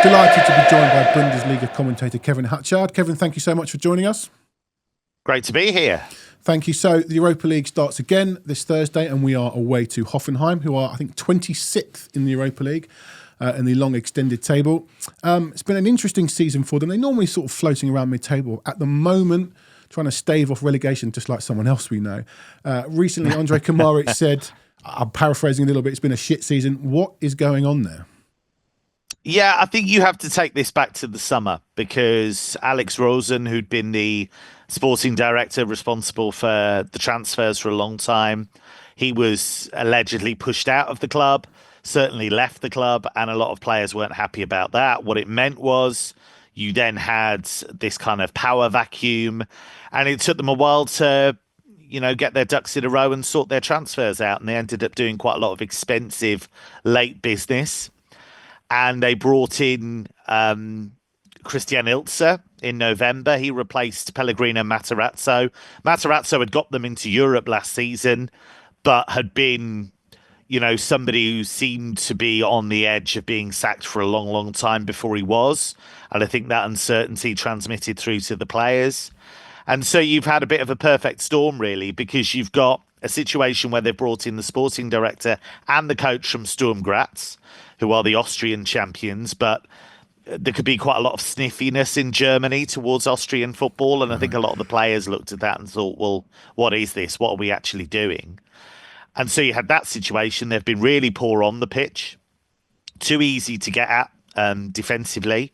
Delighted to be joined by Bundesliga commentator Kevin Hatchard. Kevin, thank you so much for joining us. Great to be here. Thank you. So the Europa League starts again this Thursday, and we are away to Hoffenheim, who are, I think, 26th in the Europa League in the long extended table. It's been an interesting season for them. They're normally sort of floating around mid-table. At the moment, trying to stave off relegation, just like someone else we know. Recently, Andrej Kramaric said, I'm paraphrasing a little bit, it's been a shit season. What is going on there? Yeah, I think you have to take this back to the summer because Alex Rosen, who'd been the sporting director responsible for the transfers for a long time, he was allegedly pushed out of the club, certainly left the club, and a lot of players weren't happy about that. What it meant was you then had this kind of power vacuum, and it took them a while to, get their ducks in a row and sort their transfers out, and they ended up doing quite a lot of expensive late business. And they brought in Christian Ilse in November. He replaced Pellegrino Matarazzo. Matarazzo had got them into Europe last season, but had been, somebody who seemed to be on the edge of being sacked for a long, long time before he was. And I think that uncertainty transmitted through to the players. And so you've had a bit of a perfect storm, really, because you've got a situation where they've brought in the sporting director and the coach from Sturm Graz, who are the Austrian champions, but there could be quite a lot of sniffiness in Germany towards Austrian football. And I think a lot of the players looked at that and thought, well, what is this? What are we actually doing? And so you had that situation. They've been really poor on the pitch, too easy to get at defensively,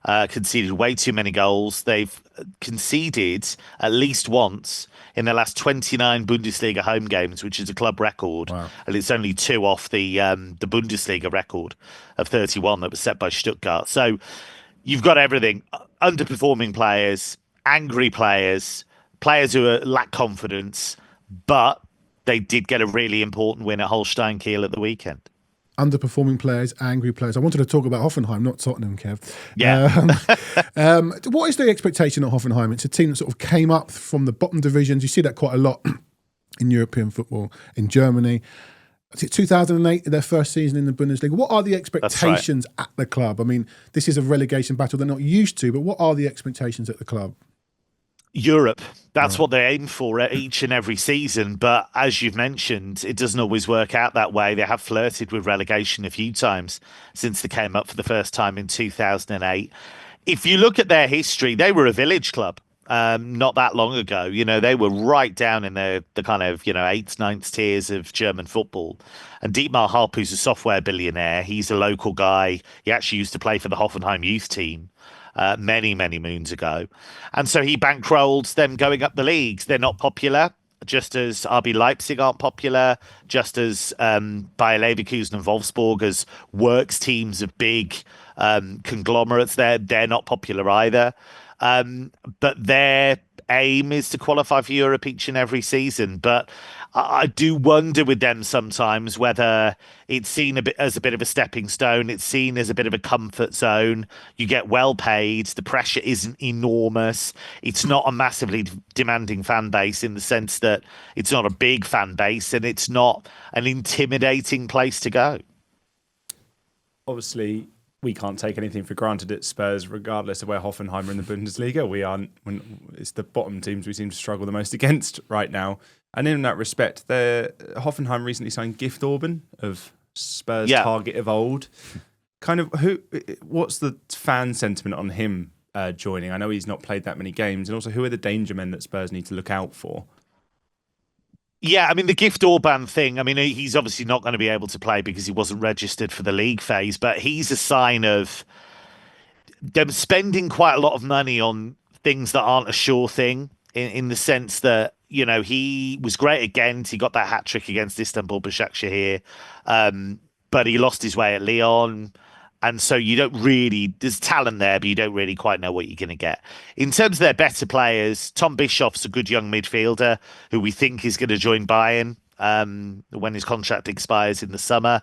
conceded way too many goals. They've conceded at least once in the last 29 Bundesliga home games, which is a club record. Wow. And it's only 2 off the Bundesliga record of 31 that was set by Stuttgart. So you've got everything. Underperforming players, angry players, players who lack confidence, but they did get a really important win at Holstein Kiel at the weekend. Underperforming players, angry players. I wanted to talk about Hoffenheim, not Tottenham, Kev. Yeah. What is the expectation of Hoffenheim? It's a team that sort of came up from the bottom divisions. You see that quite a lot in European football, in Germany. Is it 2008, their first season in the Bundesliga? What are the expectations at the club? I mean, this is a relegation battle they're not used to, but what are the expectations at the club? Europe. That's what they aim for each and every season. But as you've mentioned, it doesn't always work out that way. They have flirted with relegation a few times since they came up for the first time in 2008. If you look at their history, they were a village club not that long ago. They were right down in the kind of, 8th, 9th tiers of German football. And Dietmar Hopp, who's a software billionaire, he's a local guy. He actually used to play for the Hoffenheim youth team. Many, many moons ago. And so he bankrolled them going up the leagues. They're not popular, just as RB Leipzig aren't popular, just as Bayer Leverkusen and Wolfsburg as works teams of big conglomerates. They're not popular either. But their aim is to qualify for Europe each and every season. But I do wonder with them sometimes whether it's seen as a bit of a stepping stone. It's seen as a bit of a comfort zone. You get well paid. The pressure isn't enormous. It's not a massively demanding fan base in the sense that it's not a big fan base and it's not an intimidating place to go. Obviously, we can't take anything for granted at Spurs, regardless of where Hoffenheim are in the Bundesliga. It's the bottom teams we seem to struggle the most against right now. And in that respect, Hoffenheim recently signed Gift Orban of Spurs' target of old. What's the fan sentiment on him joining? I know he's not played that many games. And also, who are the danger men that Spurs need to look out for? Yeah, I mean, the Gift Orban thing, I mean, he's obviously not going to be able to play because he wasn't registered for the league phase, but he's a sign of them spending quite a lot of money on things that aren't a sure thing in the sense that, he was great at Ghent. He got that hat-trick against Istanbul Başakşehir, but he lost his way at Lyon. And so there's talent there, but you don't really quite know what you're going to get. In terms of their better players, Tom Bischoff's a good young midfielder who we think is going to join Bayern when his contract expires in the summer.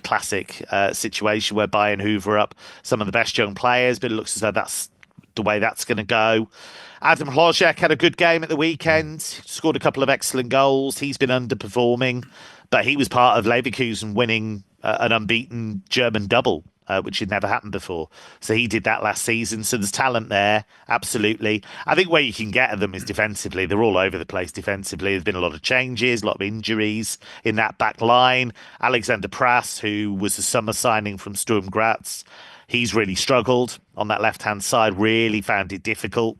Classic situation where Bayern hoover up some of the best young players, but it looks as though that's the way that's going to go. Adam Hložek had a good game at the weekend, scored a couple of excellent goals. He's been underperforming, but he was part of Leverkusen winning an unbeaten German double which had never happened before. So he did that last season. So there's talent there, absolutely. I think where you can get at them is defensively. They're all over the place defensively. There's been a lot of changes, a lot of injuries in that back line. Alexander Prass, who was a summer signing from Sturm Graz, he's really struggled on that left-hand side, really found it difficult.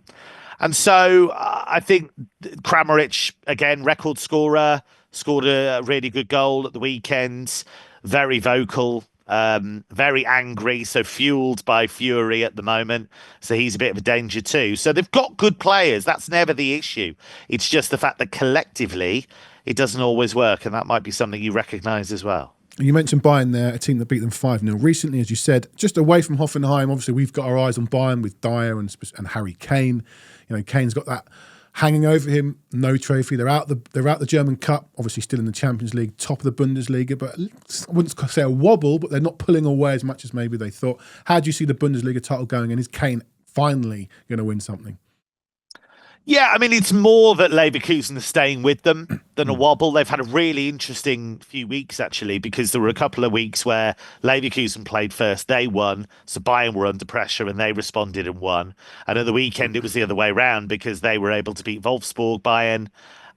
And so I think Kramaric, again, record scorer, scored a really good goal at the weekend, very vocal, very angry, so fueled by fury at the moment. So he's a bit of a danger too. So they've got good players. That's never the issue. It's just the fact that collectively it doesn't always work. And that might be something you recognise as well. You mentioned Bayern there, a team that beat them 5-0 recently, as you said. Just away from Hoffenheim, obviously we've got our eyes on Bayern with Dyer and Harry Kane. Kane's got that hanging over him, no trophy. They're out the German Cup, obviously still in the Champions League, top of the Bundesliga, but I wouldn't say a wobble, but they're not pulling away as much as maybe they thought. How do you see the Bundesliga title going, and is Kane finally going to win something? Yeah, I mean, it's more that Leverkusen are staying with them than a wobble. They've had a really interesting few weeks, actually, because there were a couple of weeks where Leverkusen played first, they won, so Bayern were under pressure and they responded and won. And at the weekend, it was the other way around because they were able to beat Wolfsburg, Bayern,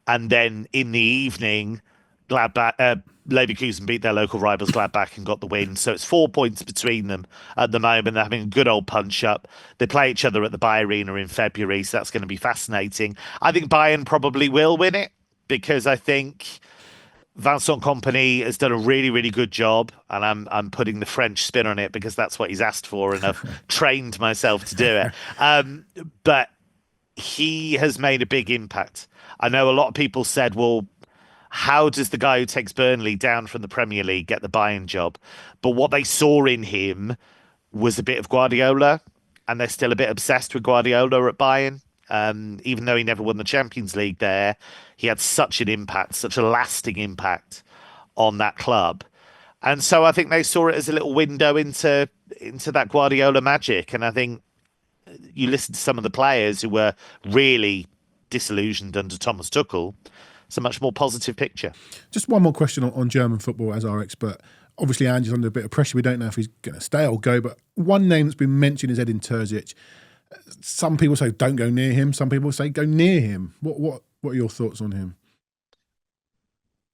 and then in the evening, Leverkusen beat their local rivals Gladbach and got the win. So it's 4 points between them at the moment. They're having a good old punch-up. They play each other at the Bayern Arena in February, so that's going to be fascinating. I think Bayern probably will win it because I think Vincent Kompany has done a really, really good job, and I'm putting the French spin on it because that's what he's asked for, and I've trained myself to do it. But he has made a big impact. I know a lot of people said, well, how does the guy who takes Burnley down from the Premier League get the Bayern job? But what they saw in him was a bit of Guardiola, and they're still a bit obsessed with Guardiola at Bayern. Even though he never won the Champions League there, he had such an impact, such a lasting impact on that club. And so I think they saw it as a little window into that Guardiola magic. And I think you listen to some of the players who were really disillusioned under Thomas Tuchel, it's a much more positive picture. Just one more question on German football as our expert. Obviously, Ange's under a bit of pressure. We don't know if he's going to stay or go, but one name that's been mentioned is Edin Terzic. Some people say don't go near him. Some people say go near him. What are your thoughts on him?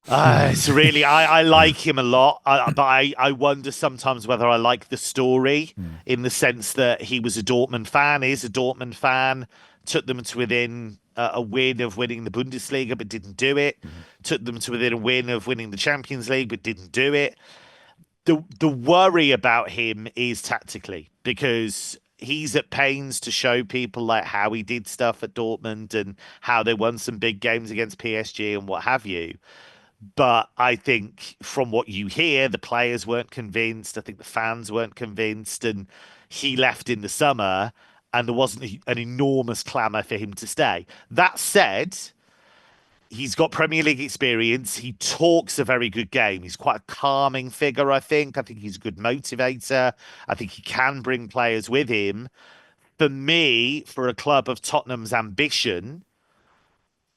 It's really, I like him a lot, but I wonder sometimes whether I like the story in the sense that he was a Dortmund fan, is a Dortmund fan, took them to within a win of winning the Bundesliga, but didn't do it. Took them to within a win of winning the Champions League, but didn't do it. The worry about him is tactically, because he's at pains to show people like how he did stuff at Dortmund and how they won some big games against PSG and what have you. But I think from what you hear, the players weren't convinced. I think the fans weren't convinced, and he left in the summer, and there wasn't an enormous clamour for him to stay. That said, he's got Premier League experience. He talks a very good game. He's quite a calming figure, I think. I think he's a good motivator. I think he can bring players with him. For me, for a club of Tottenham's ambition,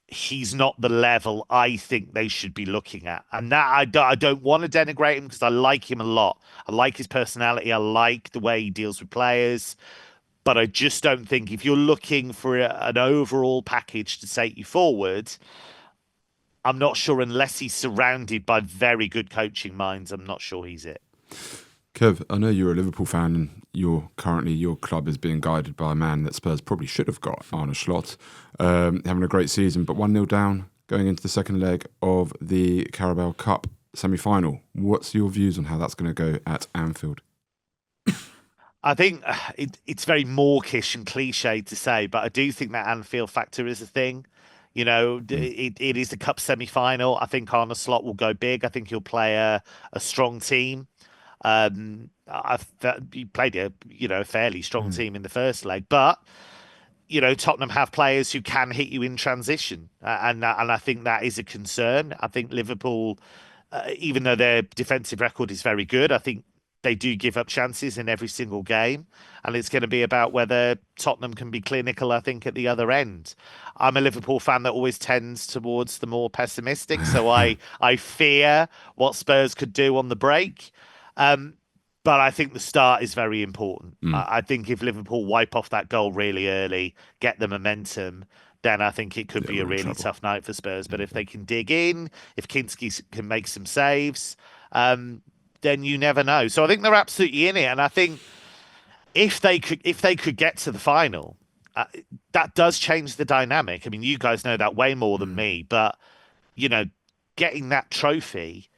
he's not the level I think they should be looking at. And that I don't want to denigrate him because I like him a lot. I like his personality. I like the way he deals with players. But I just don't think if you're looking for an overall package to take you forward, I'm not sure unless he's surrounded by very good coaching minds, I'm not sure he's it. Kev, I know you're a Liverpool fan and your club is being guided by a man that Spurs probably should have got, Arne Slot, having a great season, but 1-0 down going into the second leg of the Carabao Cup semi-final. What's your views on how that's going to go at Anfield? I think it's very mawkish and cliche to say, but I do think that Anfield factor is a thing. You know, it is the Cup semi-final. I think Arne Slot will go big. I think he'll play a strong team. He played a fairly strong team in the first leg, but Tottenham have players who can hit you in transition, and I think that is a concern. I think Liverpool, even though their defensive record is very good, I think they do give up chances in every single game, and it's going to be about whether Tottenham can be clinical, I think, at the other end. I'm a Liverpool fan that always tends towards the more pessimistic, so I fear what Spurs could do on the break. But I think the start is very important. I think if Liverpool wipe off that goal really early, get the momentum, then I think it could be a really tough night for Spurs. But if they can dig in, if Kinski can make some saves, then you never know. So I think they're absolutely in it. And I think if they could get to the final, that does change the dynamic. I mean, you guys know that way more than me, but getting that trophy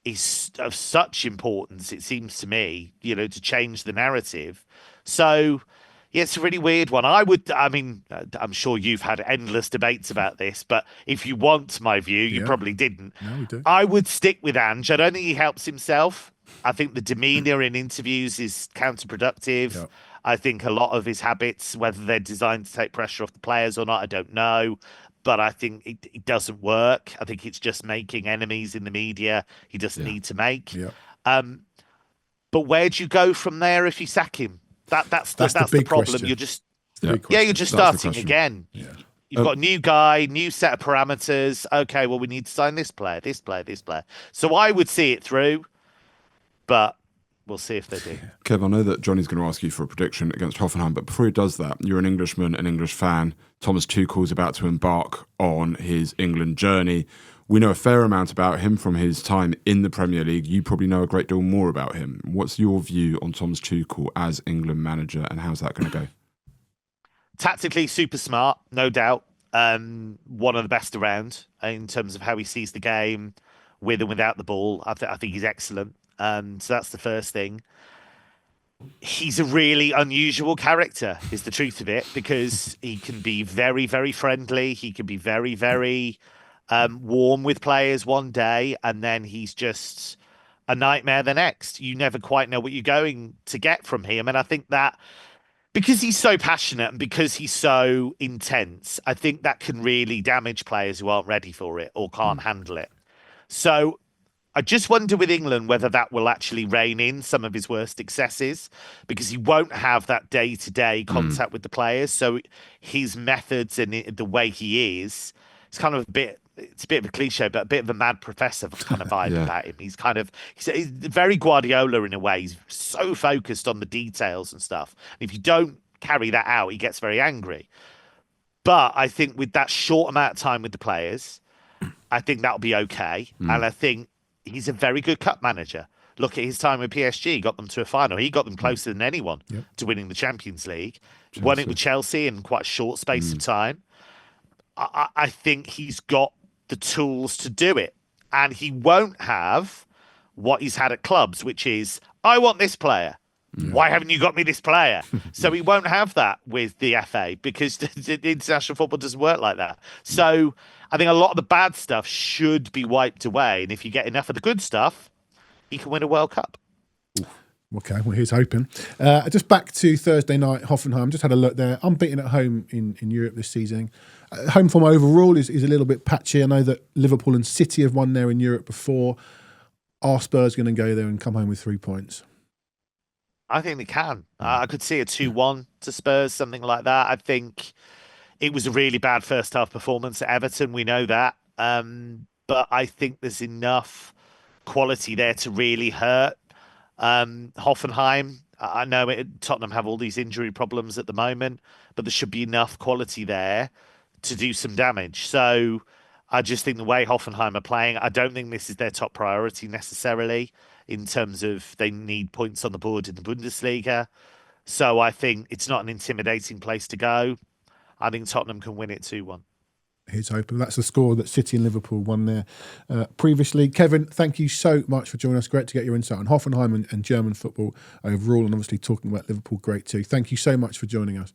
is of such importance, it seems to me, to change the narrative. So, yeah, it's a really weird one. I'm sure you've had endless debates about this, but if you want my view, you probably didn't. No, we do. I would stick with Ange. I don't think he helps himself. I think the demeanour in interviews is counterproductive. Yep. I think a lot of his habits, whether they're designed to take pressure off the players or not, I don't know. But I think it doesn't work. I think it's just making enemies in the media he doesn't need to make. Yeah. But where do you go from there if you sack him? That's the problem. Question. You're just you're just starting again. Yeah. You've got a new guy, new set of parameters. Okay, well, we need to sign this player, this player, this player. So I would see it through, but we'll see if they do. Kev, I know that Johnny's going to ask you for a prediction against Hoffenheim, but before he does that, you're an Englishman, an English fan. Thomas Tuchel is about to embark on his England journey. We know a fair amount about him from his time in the Premier League. You probably know a great deal more about him. What's your view on Thomas Tuchel as England manager, and how's that going to go? Tactically, super smart, no doubt. One of the best around in terms of how he sees the game, with and without the ball. I think he's excellent. So that's the first thing. He's a really unusual character, is the truth of it, because he can be very, very friendly. He can be very, very warm with players one day, and then he's just a nightmare the next. You never quite know what you're going to get from him. And I think that because he's so passionate and because he's so intense, I think that can really damage players who aren't ready for it or can't handle it. So I just wonder with England whether that will actually rein in some of his worst excesses, because he won't have that day-to-day contact with the players. So his methods and the way he is, it's kind of it's a bit of a cliche, but a bit of a mad professor kind of vibe about him. He's very Guardiola in a way. He's so focused on the details and stuff. And if you don't carry that out, he gets very angry. But I think with that short amount of time with the players, I think that'll be okay. And I think he's a very good cup manager. Look at his time with PSG, got them to a final. He got them closer than anyone to winning the Champions League. Won it with Chelsea in quite a short space of time. I think he's got the tools to do it. And he won't have what he's had at clubs, which is, I want this player. Why haven't you got me this player? So he won't have that with the FA, because the international football doesn't work like that. So I think a lot of the bad stuff should be wiped away. And if you get enough of the good stuff, he can win a World Cup. Okay, well, here's hoping. Just back to Thursday night, Hoffenheim. Just had a look there. Unbeaten at home in Europe this season. Home form overall is a little bit patchy. I know that Liverpool and City have won there in Europe before. Are Spurs going to go there and come home with 3 points? I think they can. I could see a 2-1 to Spurs, something like that. I think it was a really bad first half performance at Everton. We know that. But I think there's enough quality there to really hurt Hoffenheim. I know Tottenham have all these injury problems at the moment, but there should be enough quality there to do some damage. So I just think the way Hoffenheim are playing, I don't think this is their top priority necessarily in terms of they need points on the board in the Bundesliga. So I think it's not an intimidating place to go. I think Tottenham can win it 2-1. Here's hoping. That's the score that City and Liverpool won there previously. Kevin, thank you so much for joining us. Great to get your insight on Hoffenheim and German football overall, and obviously talking about Liverpool, great too. Thank you so much for joining us.